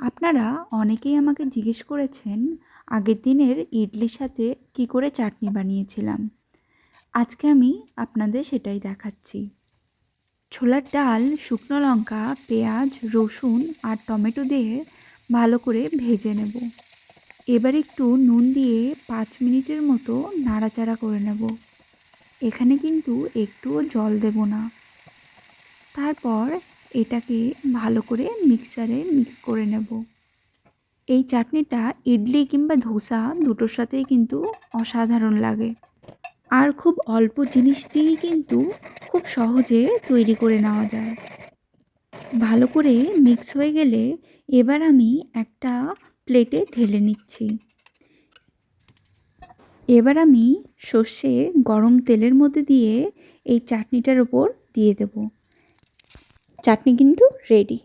আপনারা অনেকেই আমাকে জিজ্ঞেস করেছেন আগের দিনের ইডলির সাথে কি করে চাটনি বানিয়েছিলাম। আজকে আমি আপনাদের সেটাই দেখাচ্ছি। ছোলার ডাল, শুকনো লঙ্কা, পেঁয়াজ, রসুন আর টমেটো দিয়ে ভালো করে ভেজে নেব। এবার একটু নুন দিয়ে 5 মিনিটের মতো নাড়াচাড়া করে নেব। এখানে কিন্তু একটুও জল দেব না। তারপর এটাকে ভালো করে মিক্সারে মিক্স করে নেব। এই চাটনিটা ইডলি কিংবা ধোসা দুটোর সাথেই কিন্তু অসাধারণ লাগে। আর খুব অল্প জিনিস দিয়েই কিন্তু খুব সহজে তৈরি করে নেওয়া যায়। ভালো করে মিক্স হয়ে গেলে এবার আমি একটা প্লেটে ঢেলে নিচ্ছি। এবার আমি সর্ষে গরম তেলের মধ্যে দিয়ে এই চাটনিটার ওপর দিয়ে দেব। চাটনি কিন্তু রেডি।